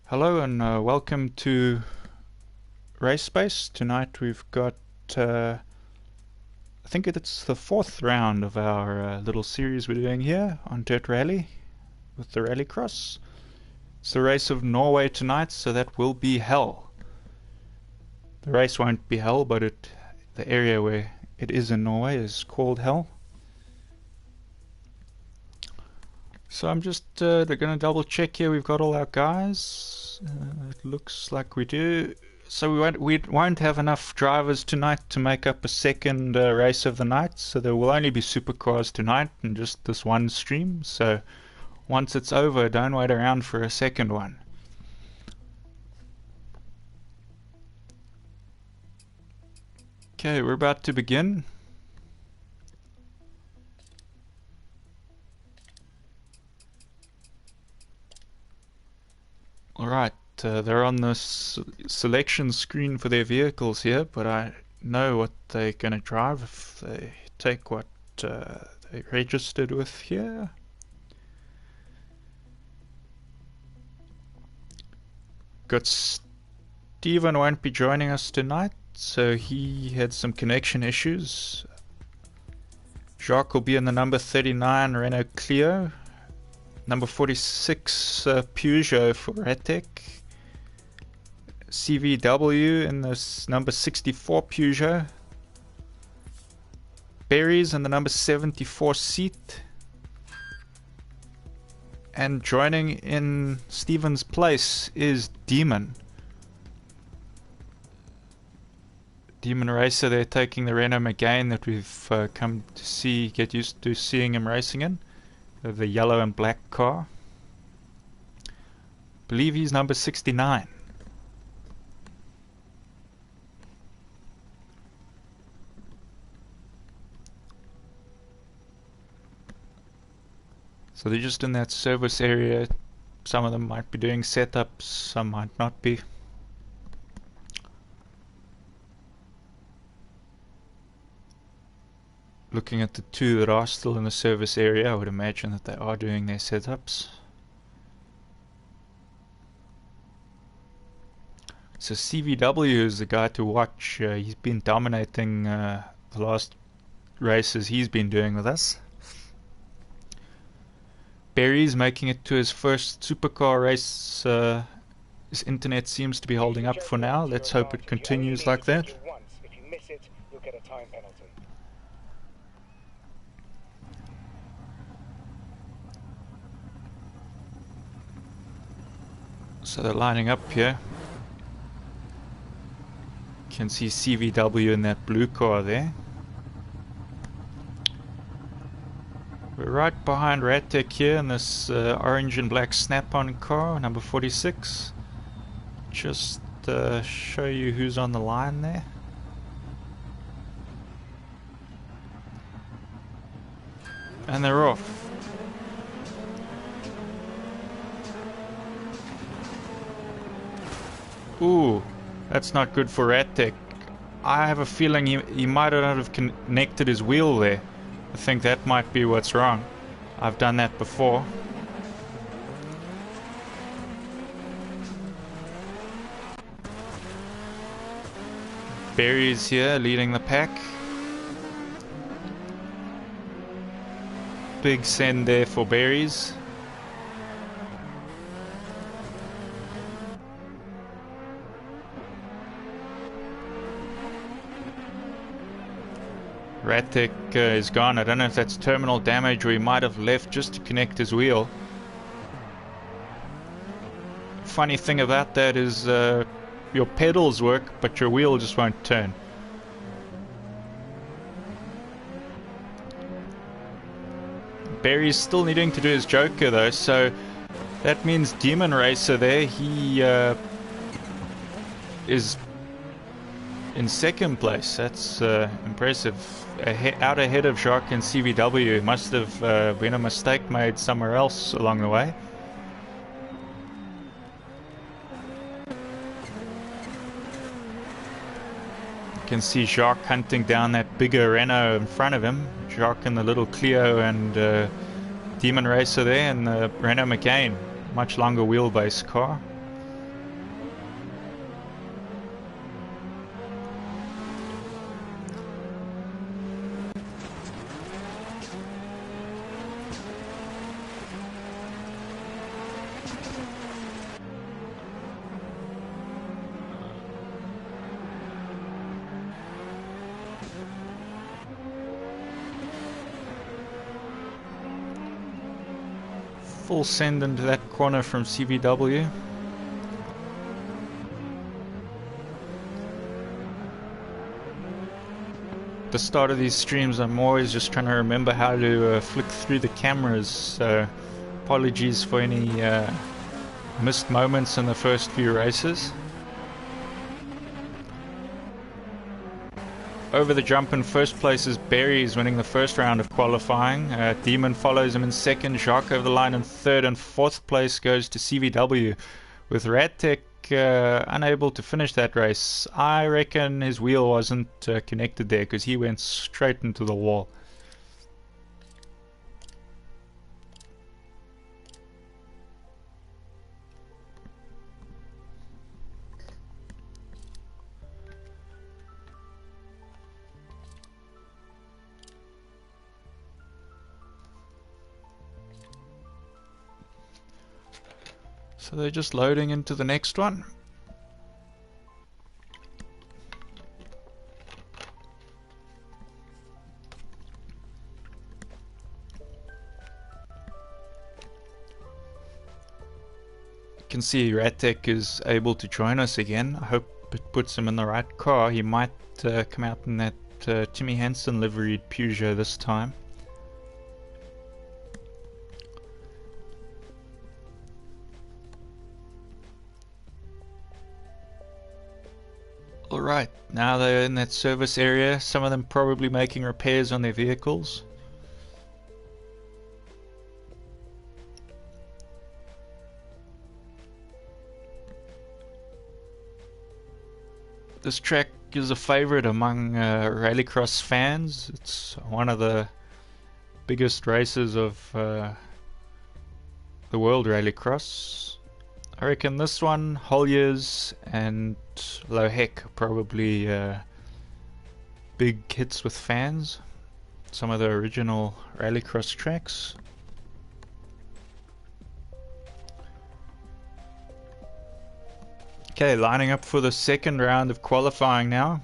Hello and welcome to Race Space. Tonight we've got, I think it's the fourth round of our little series we're doing here on Dirt Rally with the Rallycross. It's the race of Norway tonight, so that will be hell. The race won't be hell, but the area where it is in Norway is called hell. So I'm just going to double check here. We've got all our guys. It looks like we do. So we won't have enough drivers tonight to make up a second race of the night. So there will only be supercars tonight and just this one stream. So once it's over, don't wait around for a second one. Okay, we're about to begin. Alright, they're on the selection screen for their vehicles here, but I know what they're going to drive if they take what they registered with here. Got Steven won't be joining us tonight, so he had some connection issues. Jacques will be in the number 39 Renault Clio. Number 46 Peugeot for Ratek. CVW in the number 64 Peugeot. Berries in the number 74 Seat. And joining in Steven's place is Demon. Demon Racer, they're taking the Renault Megane that we've come to see, get used to seeing him racing in. The yellow and black car. Believe he's number 69. So they're just in that service area. Some of them might be doing setups, some might not be. Looking at the two that are still in the service area, I would imagine that they are doing their setups. So CVW is the guy to watch. He's been dominating the last races he's been doing with us. Barry's making it to his first supercar race. His internet seems to be holding up for now. Let's hope it continues like that. If you miss it, you'll get a time penalty. So they're lining up here. You can see CVW in that blue car there. We're right behind Ratek here in this orange and black snap-on car, number 46. Just show you who's on the line there. And they're off. Ooh, that's not good for Ratek. I have a feeling he might not have connected his wheel there. I think that might be what's wrong. I've done that before. Barry's here leading the pack. Big send there for Barry's. Ratek is gone. I don't know if that's terminal damage or he might have left just to connect his wheel. Funny thing about that is your pedals work, but your wheel just won't turn. Barry's still needing to do his Joker though, so that means Demon Racer there, he is in second place. That's impressive. Out ahead of Jacques and CVW. Must have been a mistake made somewhere else along the way. You can see Jacques hunting down that bigger Renault in front of him. Jacques in the little Clio and Demon Racer there, and the Renault Megane. Much longer wheelbase car. full send into that corner from CVW. At the start of these streams, I'm always just trying to remember how to flick through the cameras, so apologies for any missed moments in the first few races. Over the jump in first place is Berries, winning the first round of qualifying. Demon follows him in second. Jacques over the line in third, and fourth place goes to CVW, with Radtech unable to finish that race. I reckon his wheel wasn't connected there because he went straight into the wall. So they're just loading into the next one. You can see Radtech is able to join us again. I hope it puts him in the right car. He might come out in that Timmy Hansen liveried Peugeot this time. Alright, now they're in that service area, some of them probably making repairs on their vehicles. This track is a favorite among rallycross fans. It's one of the biggest races of the World Rallycross. I reckon this one, Holliers and Lohek are probably big hits with fans. Some of the original rallycross tracks. Okay, lining up for the second round of qualifying now.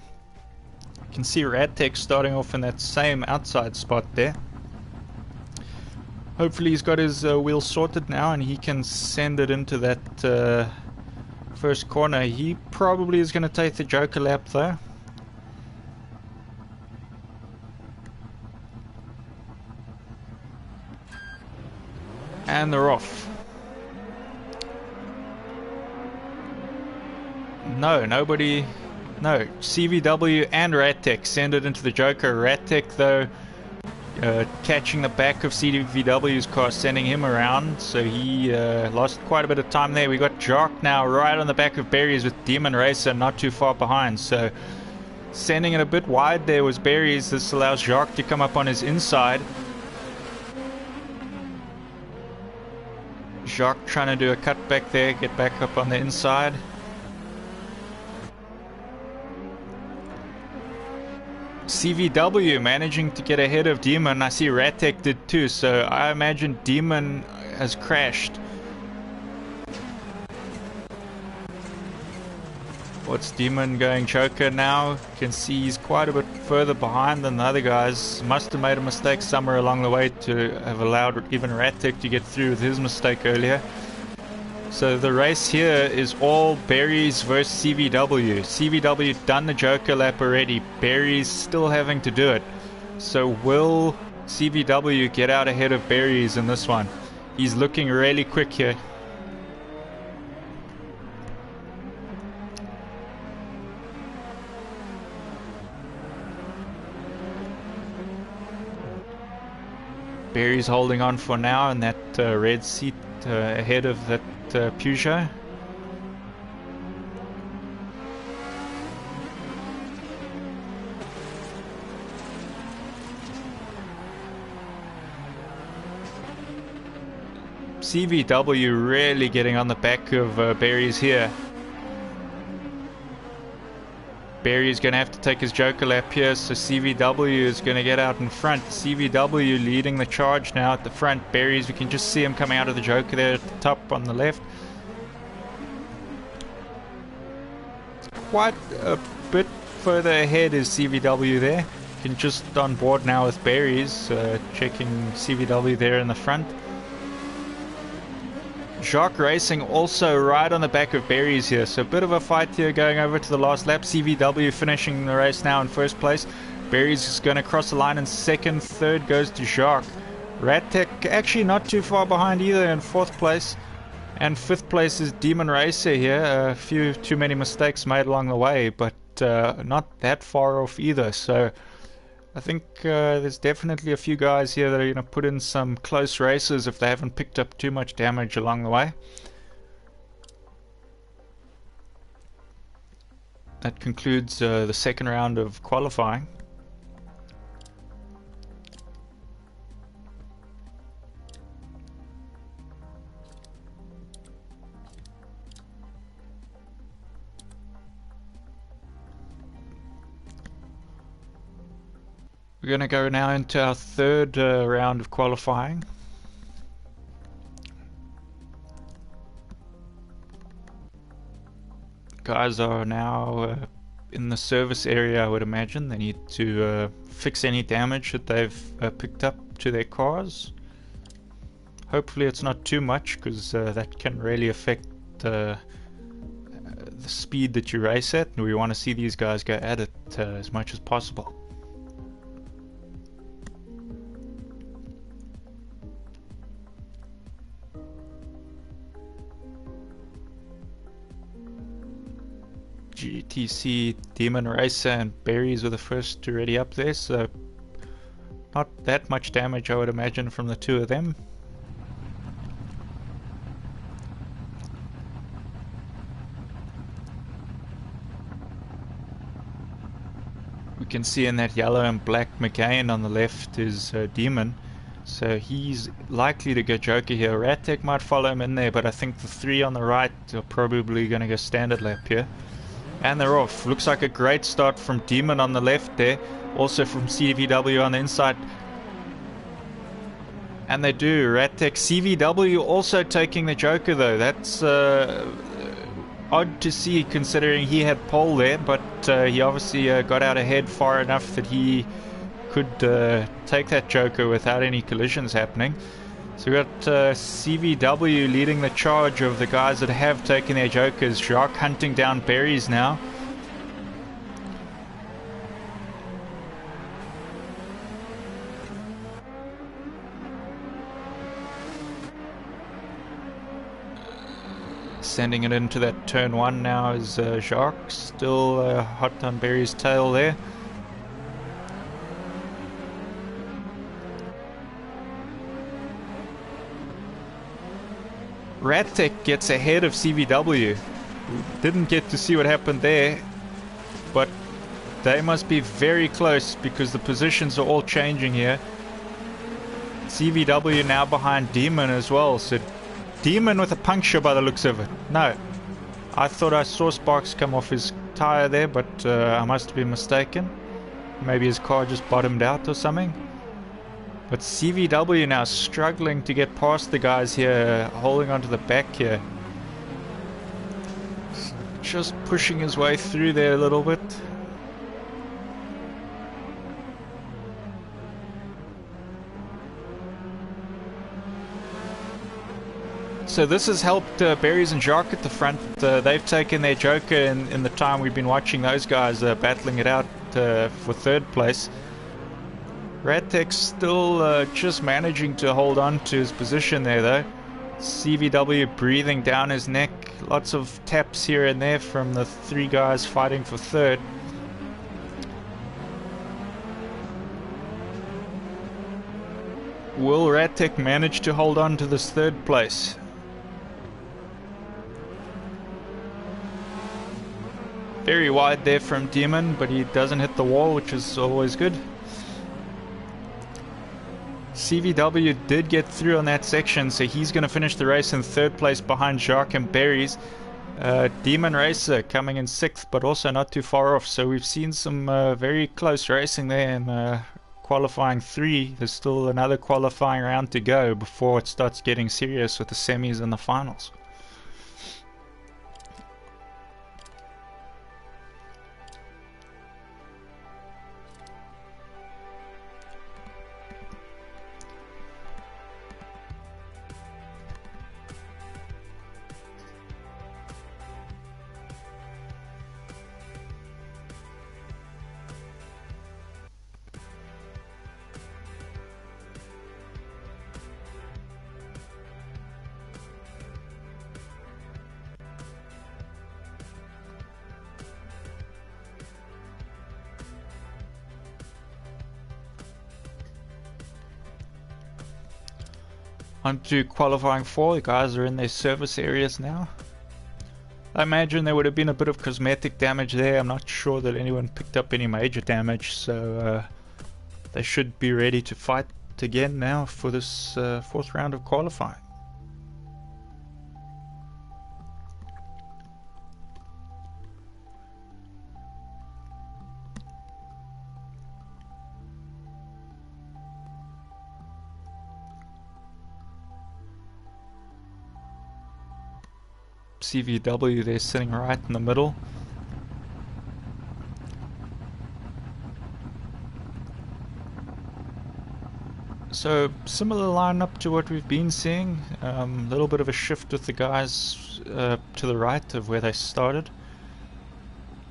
You can see Radtech starting off in that same outside spot there. Hopefully he's got his wheel sorted now and he can send it into that first corner. He probably is going to take the Joker lap though. And they're off. No, nobody. No, CVW and Radtech send it into the Joker. Radtech though catching the back of CVW's car, sending him around, so he lost quite a bit of time there. We got Jacques now right on the back of Berries with Demon Racer not too far behind, so sending it a bit wide there was Berries. This allows Jacques to come up on his inside. Jacques trying to do a cut back there, get back up on the inside. CVW managing to get ahead of Demon. I see Radtech did too, so I imagine Demon has crashed. What's Demon going Joker now? You can see he's quite a bit further behind than the other guys. Must have made a mistake somewhere along the way to have allowed even Radtech to get through with his mistake earlier. So the race here is all Berries versus CVW. CVW done the Joker lap already. Berries still having to do it. So will CVW get out ahead of Berries in this one? He's looking really quick here. Berries holding on for now in that red seat ahead of that Peugeot. CVW really getting on the back of Berries here. Berry's going to have to take his Joker lap here, so CVW is going to get out in front. CVW leading the charge now at the front. Berry's, we can just see him coming out of the Joker there at the top on the left. Quite a bit further ahead is CVW there. Can just on board now with Berry's, checking CVW there in the front. Jacques Racing also right on the back of Berries here, so a bit of a fight here going over to the last lap. CVW finishing the race now in first place. Berries is going to cross the line in second. Third goes to Jacques. Radtech actually not too far behind either in fourth place. And fifth place is Demon Racer here. A few too many mistakes made along the way, but not that far off either. So I think there's definitely a few guys here that are going to put in some close races if they haven't picked up too much damage along the way. That concludes the second round of qualifying. We're going to go now into our third round of qualifying. Guys are now in the service area, I would imagine. They need to fix any damage that they've picked up to their cars. Hopefully it's not too much, because that can really affect the speed that you race at. We want to see these guys go at it as much as possible. GTC, Demon Racer and Berries were the first already up there, so not that much damage I would imagine from the two of them. We can see in that yellow and black McCain on the left is Demon, so he's likely to go Joker here. Radtech might follow him in there, but I think the three on the right are probably going to go standard lap here. And they're off. Looks like a great start from Demon on the left there. Also from CVW on the inside. And they do. Radtech. CVW also taking the Joker though. That's odd to see considering he had pole there. But he obviously got out ahead far enough that he could take that Joker without any collisions happening. So we've got CVW leading the charge of the guys that have taken their Jokers. Jacques hunting down Berries now. Sending it into that turn one now is Jacques. Still hot on Berries' tail there. Radtech gets ahead of CVW. Didn't get to see what happened there, but they must be very close because the positions are all changing here. CVW now behind Demon as well, so Demon with a puncture by the looks of it. No, I thought I saw sparks come off his tire there, but I must have been mistaken. Maybe his car just bottomed out or something. But CVW now struggling to get past the guys here, holding onto the back here. Just pushing his way through there a little bit. So this has helped Berries and Jacques at the front. They've taken their Joker in the time we've been watching those guys battling it out for third place. Radtech's still just managing to hold on to his position there though. CVW breathing down his neck. Lots of taps here and there from the three guys fighting for third. Will Radtech manage to hold on to this third place? Very wide there from Demon, but he doesn't hit the wall, which is always good. CVW did get through on that section, so he's going to finish the race in third place behind Jacques and Berries. Demon Racer coming in sixth, but also not too far off. So we've seen some very close racing there in qualifying 3. There's still another qualifying round to go before it starts getting serious with the semis and the finals. On to qualifying 4. The guys are in their service areas now. I imagine there would have been a bit of cosmetic damage there. I'm not sure that anyone picked up any major damage, so they should be ready to fight again now for this 4th round of qualifying. CVW, they're sitting right in the middle. So similar lineup to what we've been seeing. A little bit of a shift with the guys to the right of where they started.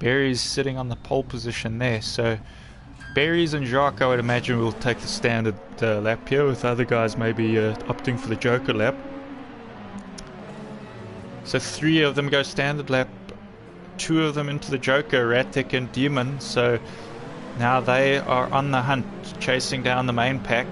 Barry's sitting on the pole position there, so Barry's and Jacques, I would imagine, will take the standard lap here, with other guys maybe opting for the Joker lap. So 3 of them go standard lap, 2 of them into the Joker, Ratic and Demon. So now they are on the hunt, chasing down the main pack.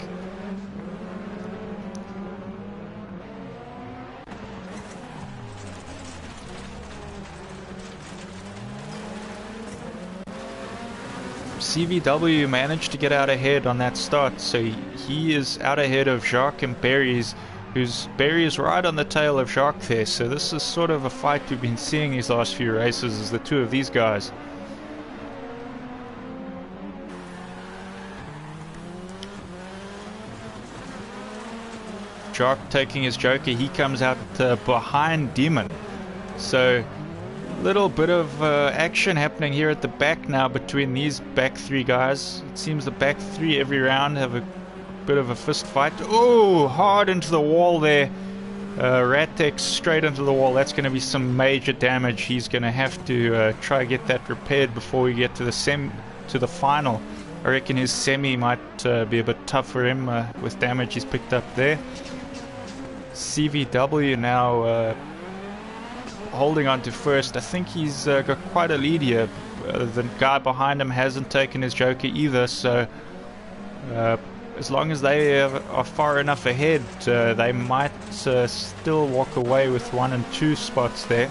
CVW managed to get out ahead on that start, so he is out ahead of Jacques and Barry's, Barry is right on the tail of Jacques there. So this is sort of a fight we've been seeing these last few races, is the 2 of these guys. Jacques taking his Joker, he comes out behind Demon. So little bit of action happening here at the back now between these back 3 guys. It seems the back 3 every round have a bit of a fist fight. Oh, hard into the wall there. Ratek straight into the wall. That's going to be some major damage. He's going to have to try get that repaired before we get to the final. I reckon his semi might be a bit tough for him with damage he's picked up there. CVW now holding on to first. I think he's got quite a lead here. The guy behind him hasn't taken his Joker either, so as long as they are far enough ahead, they might still walk away with 1 and 2 spots there.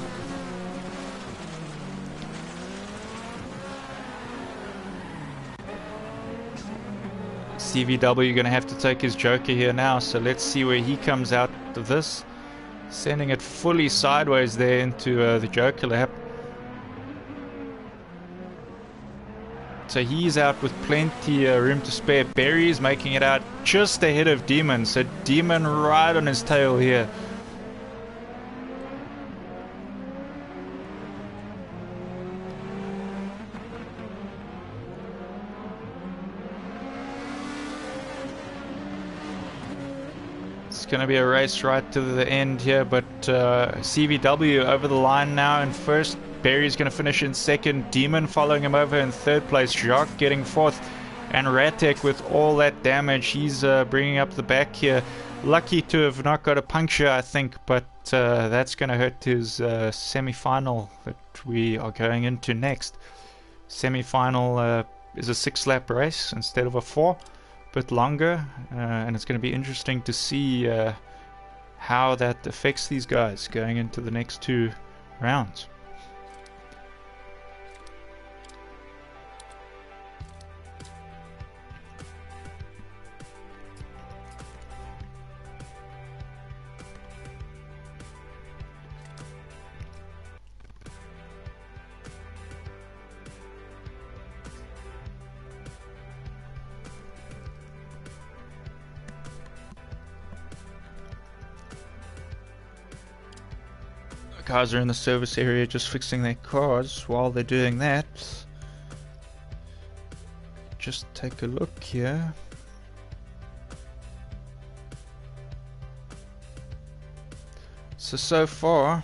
CVW going to have to take his Joker here now, so let's see where he comes out of this. Sending it fully sideways there into the Joker lap. So he's out with plenty room to spare. Barry's making it out just ahead of Demon. So Demon right on his tail here. It's going to be a race right to the end here, but CVW over the line now in first. Barry's going to finish in second. Demon following him over in third place. Jacques getting fourth. And Ratek with all that damage, he's bringing up the back here. Lucky to have not got a puncture, I think, but that's going to hurt his semi-final that we are going into next. Semi-final is a 6-lap race instead of a 4. Bit longer, and it's going to be interesting to see how that affects these guys going into the next 2 rounds. Guys are in the service area just fixing their cars. While they're doing that, just take a look here. So far,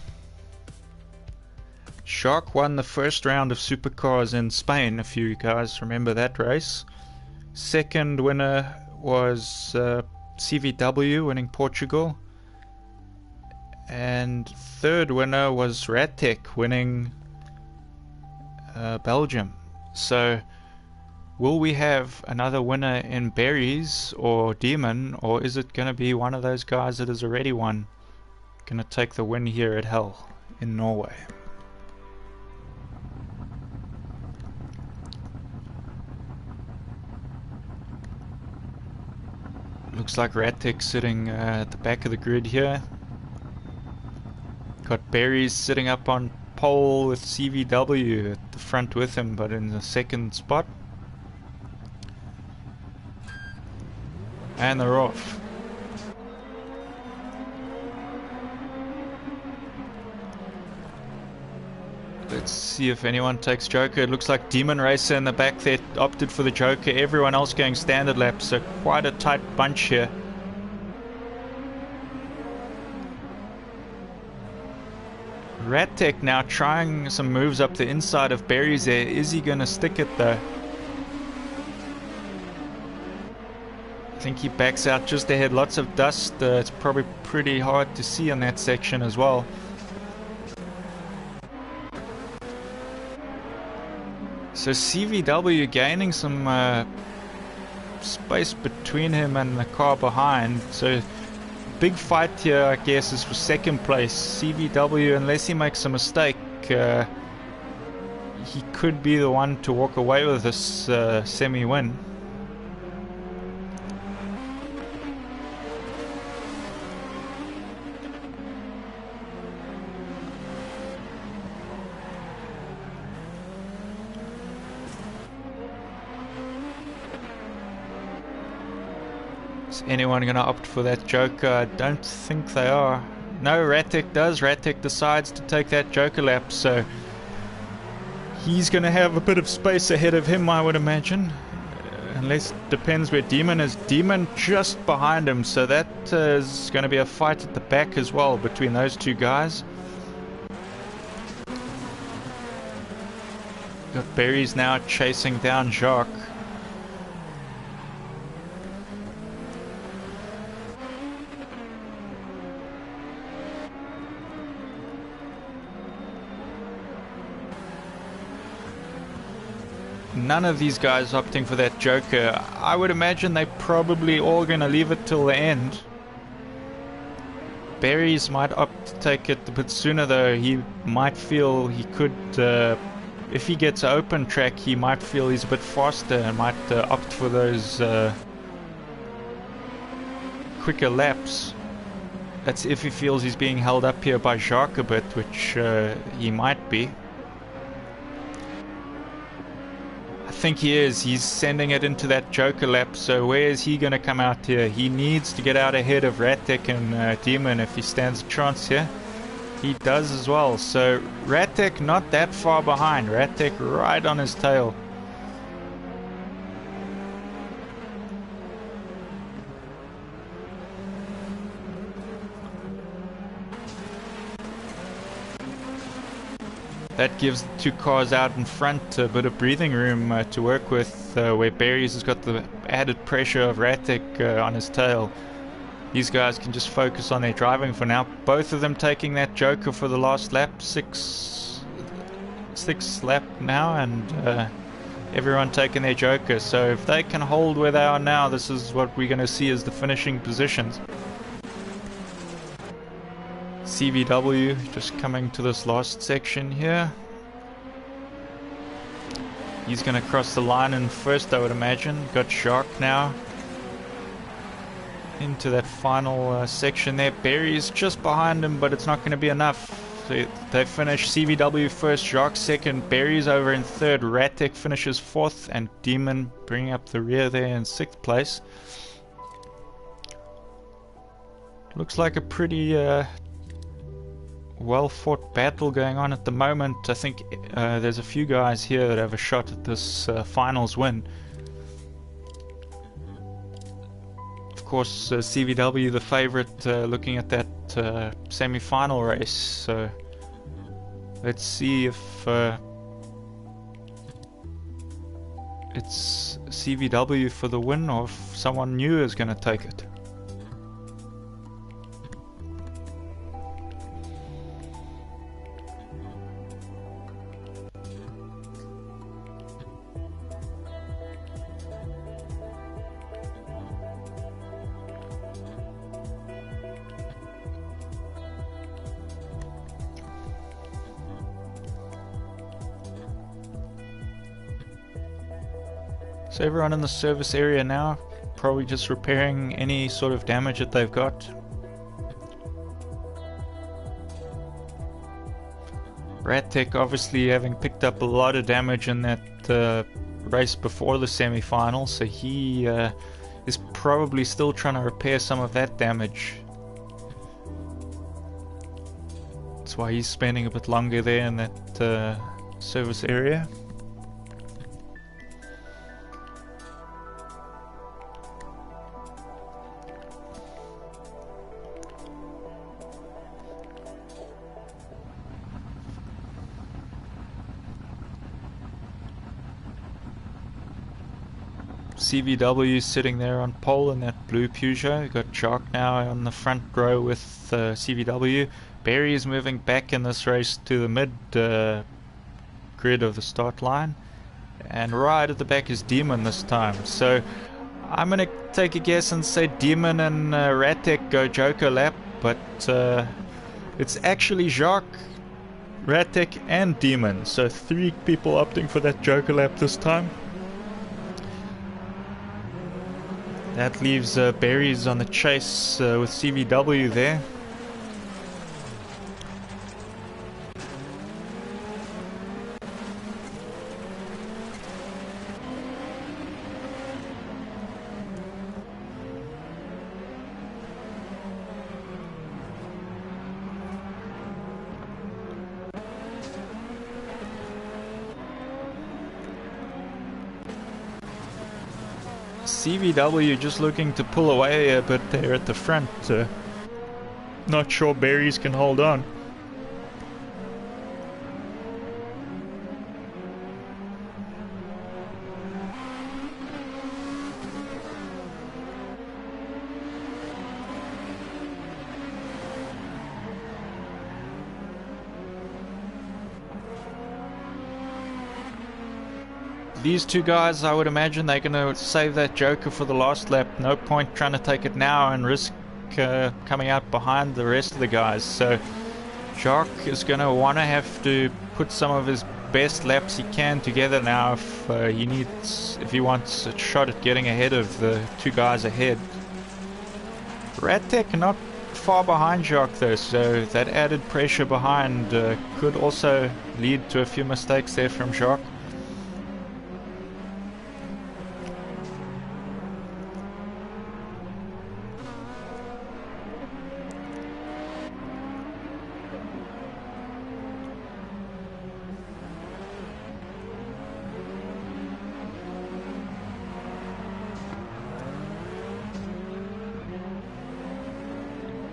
Shark won the first round of supercars in Spain, if you guys remember that race. Second winner was CVW winning Portugal. And third winner was Ratek winning Belgium. So Will we have another winner in Berries or Demon, or is it going to be one of those guys that has already won, going to take the win here at Hell in Norway? Looks like Ratek sitting at the back of the grid here. Got Berries sitting up on pole with CVW at the front with him, but in the second spot. And they're off. Let's see if anyone takes Joker. It looks like Demon Racer in the back there opted for the Joker. Everyone else going standard lap, so quite a tight bunch here. Ratek now trying some moves up the inside of Berries there. Is he going to stick it though? I think he backs out just ahead. Lots of dust. It's probably pretty hard to see on that section as well. So CVW gaining some space between him and the car behind. So big fight here, I guess, is for second place. CVW, unless he makes a mistake, he could be the one to walk away with this semi-win. Is anyone going to opt for that Joker? I don't think they are. No, Ratek does. Ratek decides to take that Joker lap, so he's going to have a bit of space ahead of him, I would imagine. Unless it depends where Demon is. Demon just behind him, so that is going to be a fight at the back as well between those two guys. Got Berries now chasing down Jacques. None of these guys opting for that Joker. I would imagine they're probably all going to leave it till the end. Berries might opt to take it a bit sooner though. He might feel he could, if he gets an open track, he might feel he's a bit faster and might opt for those quicker laps. That's if he feels he's being held up here by Jacques a bit, which he might be. I think he is. He's sending it into that Joker lap, so where is he going to come out here? He needs to get out ahead of Ratek and Demon if he stands a chance here. He does as well, so Ratek not that far behind. Ratek right on his tail. That gives the two cars out in front a bit of breathing room to work with, where Berries has got the added pressure of Ratek on his tail. These guys can just focus on their driving for now. Both of them taking that Joker for the last lap, sixth lap now, and everyone taking their Joker. So if they can hold where they are now, this is what we're going to see as the finishing positions. CVW just coming to this last section here. He's going to cross the line in first, I would imagine. Got Jacques now into that final section there. Berries just behind him, but it's not going to be enough. So they finish CVW first, Jacques second, Berries over in third, Ratek finishes fourth, and Demon bringing up the rear there in sixth place. Looks like a pretty well-fought battle going on at the moment. I think there's a few guys here that have a shot at this finals win. Of course, CVW the favorite, looking at that semi-final race. So let's see if it's CVW for the win or if someone new is going to take it. So everyone in the service area now, probably just repairing any sort of damage that they've got. Ratek obviously having picked up a lot of damage in that race before the semi-final, so he is probably still trying to repair some of that damage. That's why he's spending a bit longer there in that service area. CVW sitting there on pole in that blue Peugeot. We've got Jock now on the front row with CVW. Barry is moving back in this race to the mid grid of the start line. And right at the back is Demon this time. So I'm going to take a guess and say Demon and Ratek go Joker lap. But it's actually Jacques, Ratek and Demon. So 3 people opting for that Joker lap this time. That leaves Berries on the chase with CVW there. CVW just looking to pull away a bit there at the front. Not sure Berries can hold on. These 2 guys, I would imagine they're going to save that Joker for the last lap. No point trying to take it now and risk coming out behind the rest of the guys. So Jacques is going to want to have to put some of his best laps he can together now if he wants a shot at getting ahead of the 2 guys ahead. Ratek not far behind Jacques though, so that added pressure behind could also lead to a few mistakes there from Jacques.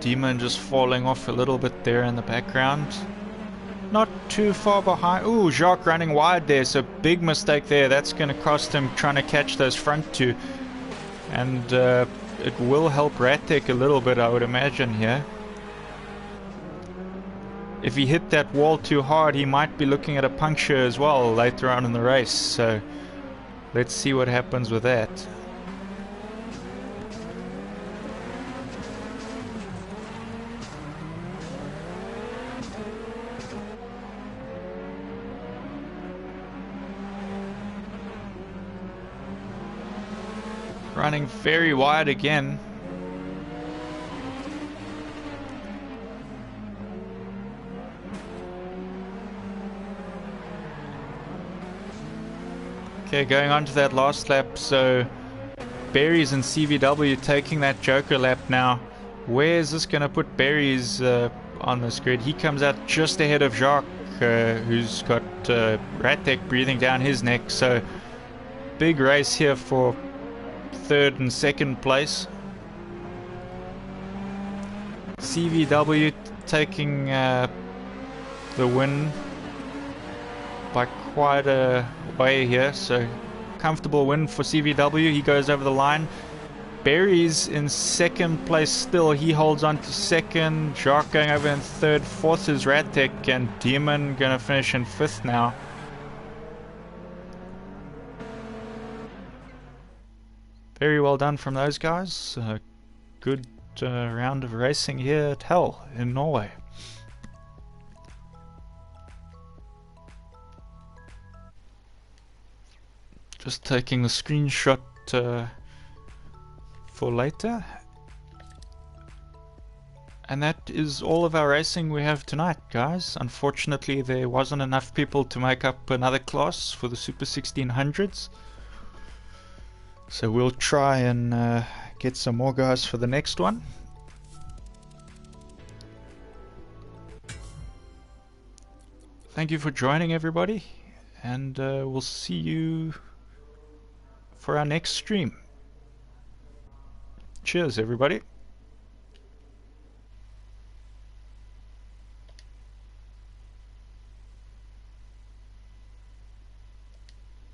Demon just falling off a little bit there in the background. Not too far behind. Ooh, Jacques running wide there, so big mistake there. That's going to cost him trying to catch those front 2. And it will help Ratek a little bit, I would imagine, here. If he hit that wall too hard, he might be looking at a puncture as well later on in the race. So let's see what happens with that. Running very wide again. Okay, going on to that last lap. So Berries and CVW taking that Joker lap now. Where is this going to put Berries on this grid? He comes out just ahead of Jacques, who's got Ratek breathing down his neck. So big race here for 3rd and 2nd place. CVW taking the win by quite a way here, so comfortable win for CVW. He goes over the line. Berries in 2nd place still. He holds on to 2nd. Jacques going over in 3rd. 4th is Ratek, and Demon going to finish in 5th now. Very well done from those guys. Good round of racing here at Hell in Norway. Just taking the screenshot for later. And that is all of our racing we have tonight, guys. Unfortunately, there wasn't enough people to make up another class for the Super 1600s. So we'll try and get some more guys for the next one. Thank you for joining, everybody, and we'll see you for our next stream. Cheers, everybody.